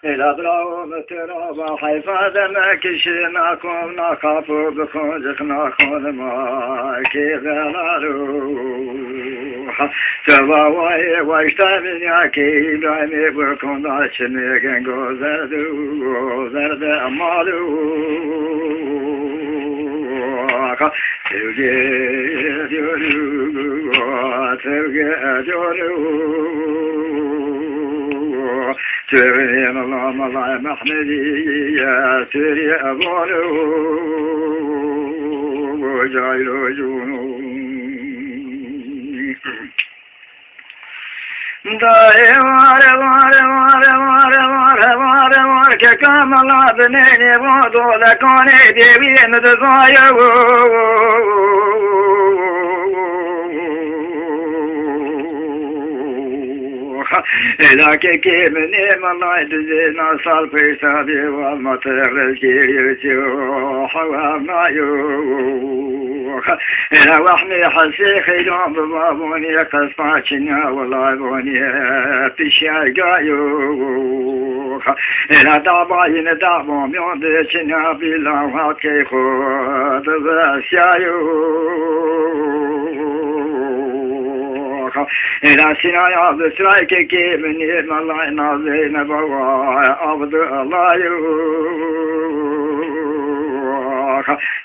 الأضرار مترابا حيفا ما كشنا كنا خافوا بخوزخنا خون ما كيف نروح تباوي واشتامن يا كيل عمي بكون داشمي كنغو زرد أمالو تبقى جورو تري الله الله محمدي يا تري أبوالو وجايلو جونو داي واره واره واره واره واره واره واره كام الله بنيني بودو لكوني ديبي ندزايو إذا كيف من الله تزينا صار في سابي والمطر الكيريو حوامنا يوخ إذا وحمي حسيخ يوم ببابوني قصفاتنا والله بوني بشياقا يوخ إذا دعباين دعبهم يوم بيشنا بلا وحكي خود بسيايو إلى سنايا بسرايك كيف من الله نازين بوا عبد الله يوخ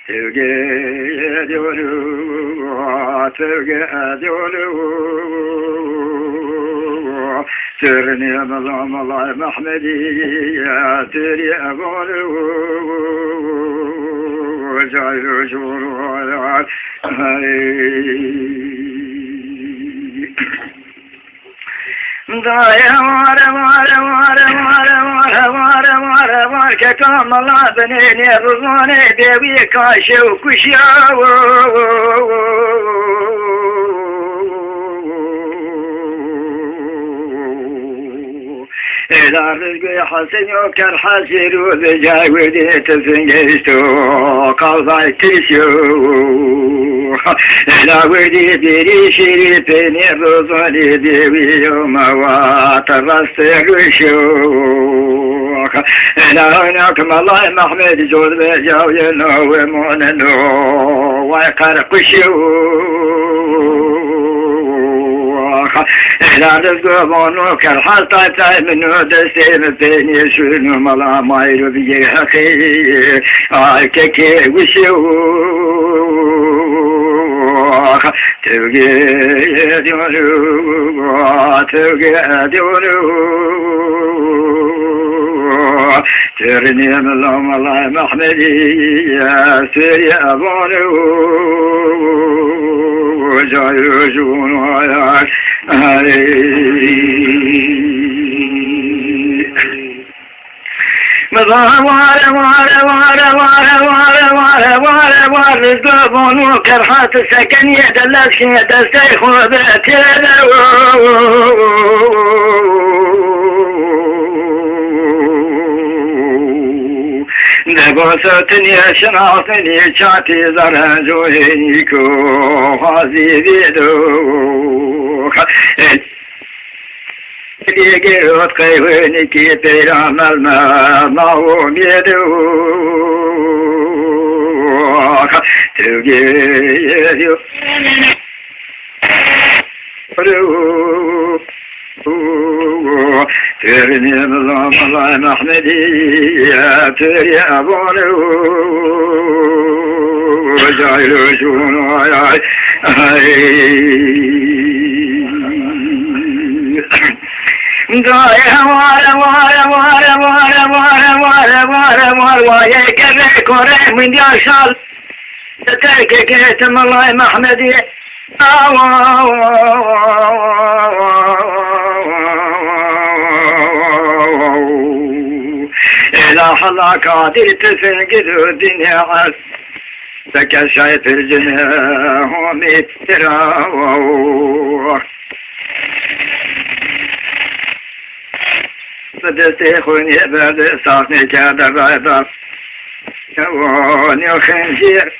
تبقى دولو تبقى دولو ترني مظلم الله محمدي يا تري أبولو وجايلو شورو دايا واره واره واره واره واره واره واره واره كام الله بنيني رضواني ديوي كاشو كشياو إذا رزقي حسن يوكر حسير وذجاي ودي تسنجيستو قوضاي تيشو إذا ودي ديري شيري بيني رضواني ديوي يوم واترستي وشو إذا هناكم الله محمد جود بيجاو ينو وموننو ويقرق وشو إذا رزقوا بونو كالحال طايب منو دستي مثيني شنو ملا مايرو بيجي حقي كيكي وشو تبقى ديونو تبقى ديونو ترني من الله محمدي يا سيري أبونو وجايلو جونو واره واره واره واره واره واره واره واره قبونو كرحات السكنية دلسكية دستيخو بأتيرو دقوسوتني شناصني شاتي زرانجوهينيكو خازي بيدو يجيرو تقيوني كي تيرام الماء ماو ميدو تجيرو ترني الله محمدي يا تري أبونو وجايلو شونو دايا واره واره واره واره واره واره واره واره واره كبير كوري من ياشال تتركي كيتم الله محمدي إذا حلا قادر تفنقد الدنيا عز تكشف الجناح ومتراوح دستی خونی برد ساخنی کرده رایدار جوانی خنجیر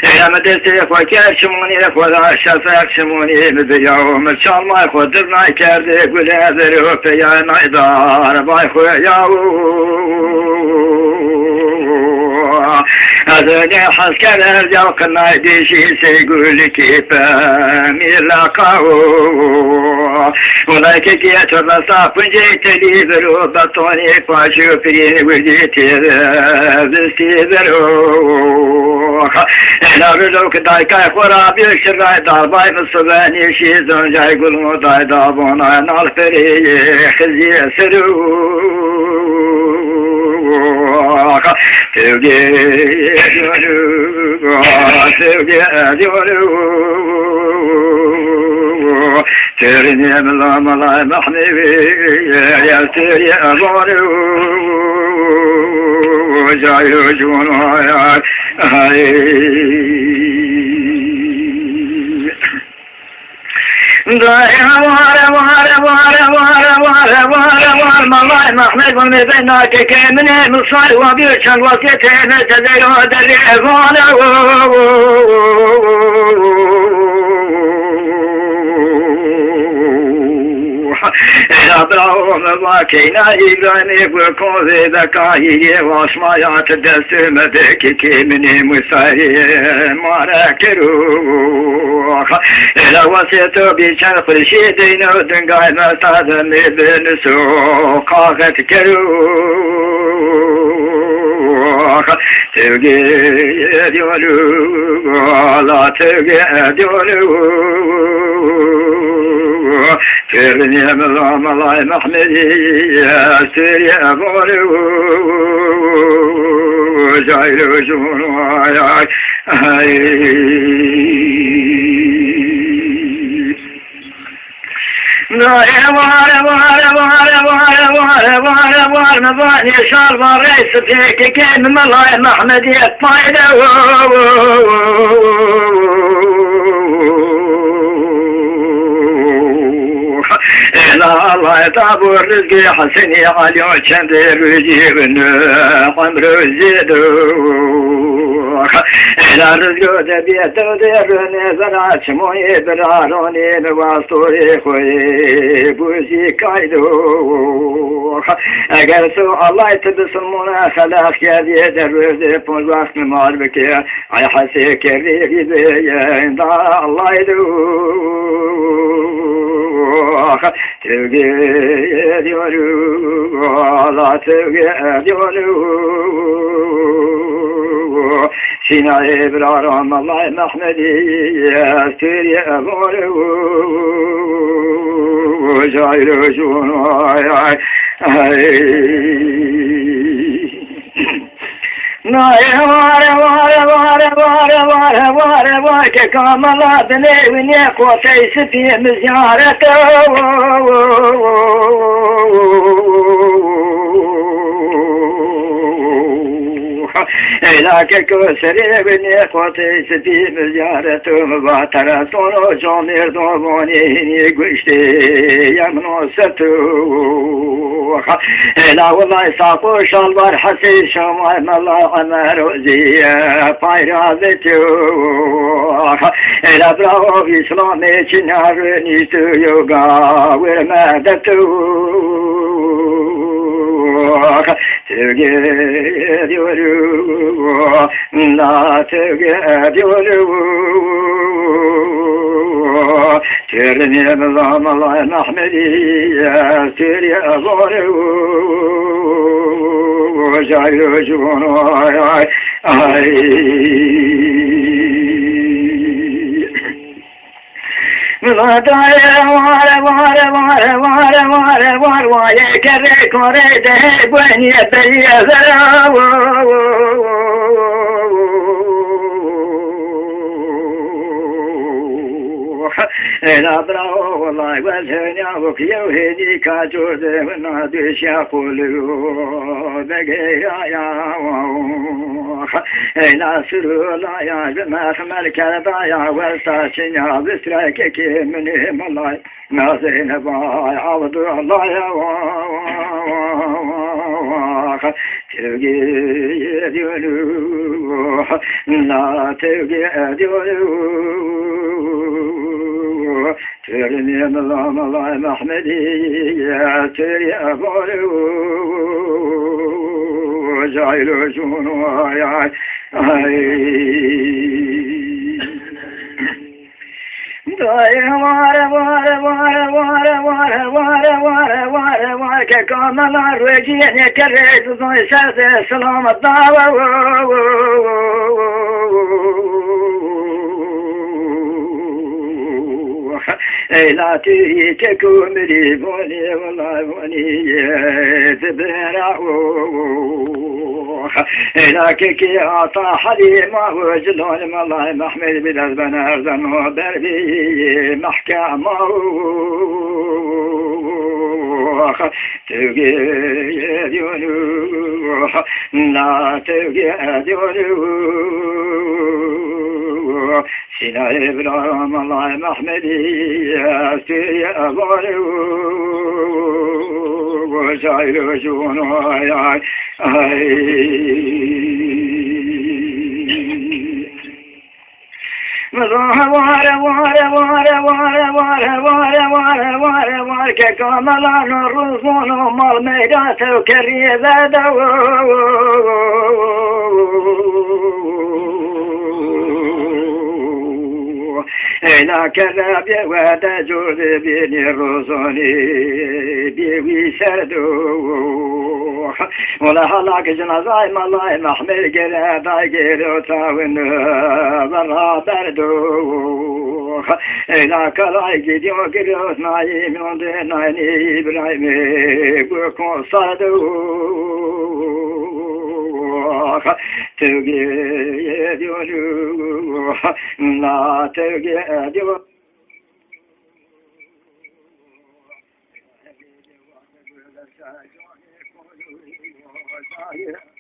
ایم دستی خوکر شمونی خدا شفق شمونی مدیاوم چالمای خود در نکرده گله در و پیانای دار بای هذا حس كان ارجع قناع ديشي سيقول كيف ميلاقاو ولايك كيات الرصاف جيت لي ذرو بطوني فاشو فرين وديت بستي ذرو انا رجوك دايكا خرابي الشراي دارباي بالصباني شيزون جاي قلمو داي دابونا نال فري خزي سرو sevgi ediyorum, sevgi ediyorum. Terinem lamalay mahnevi, yeltir yavaru, cayucun hayal, مالله محمد ونبيناك كمن مصار وبيش الوقت نتذي ودري أبراهيم باكينا إبراهيم بكون ذكائي واسمايات دستم بك كمن مساري ماركروخ إلى وسط بشرق الشيدين ودنقاي مستاذن بن سوقاقت كروخ تبقي ديولو لا تبقي ديولو ترني ملام الله محمدي سيري أبولو جايلو جونو مباني شرب الرئيس فيك كان ملاي محمدي الطايدة لا الله يتعبوا الرزق حسني علي وشند رجيبن عمر زيدو لا رزق دبيت ودرني زرعت موي براروني بواستوري خوي بوزي كايدو اگر سو الله يتبسمونا خلاق يدي درد بون وقت مار بكي اي حسي كريغي بيان الله يدو sevgi ediyorum, Allah sevgi ediyorum. Sina İbrahim Allah Mehmediye Suriye Ebu'lu Cayru Cunu var ki kamaladın evine kotaysı piyemi ziyarete Elake köseri evine kotaysı piyemi ziyarete Vatara sonu comir domoni güçte yamno setu Ela vallahi saqo şalvar hasir şamay mallah Roziye payrazetiyor Ela bravo İslam için yarın istiyor vermedetur Sevgi ediyorum La sevgi ediyorum Ternim zamalay Mahmediye Suriye Ebu'lu Cayru Cunu Vay kere kore de beni beyazara Ela bravo vallahi wazhanya vukyo hedi kajode na dışa kulu begaya Nasır la ya mehmel kerbaya ve saçın ya bisrek ki mini malay nazine bay avdu Allah ya tevgi ediyor la tevgi ediyor Türini malay Mahmediye türi abaru Caylu cunu ay Var ke kanalar veciye kere tuzun şerde selamet dava Ela tüyi kekumri boni vallahi boni zebra Ela keki ata halima veclon malay Mahmed biraz ben erzan o derbi mahkama Tevgi ediyor la tevgi ediyor Sina İbrahim Allah Mahmediye Süriye varı Şair şunu ay Var ke kamalan ruzunu mal meydan sevkeriye zede Ela kerabiye ve de cüzi bini ruzuni bivi serdu Ola halak cenazay malay mahmel gere day gere otavını beraberdu Ela kalay gidiyor giriyor naim yonde nayni İbrahim'i bu konsardu Tevgi ediyor la tevgi ediyor Yeah.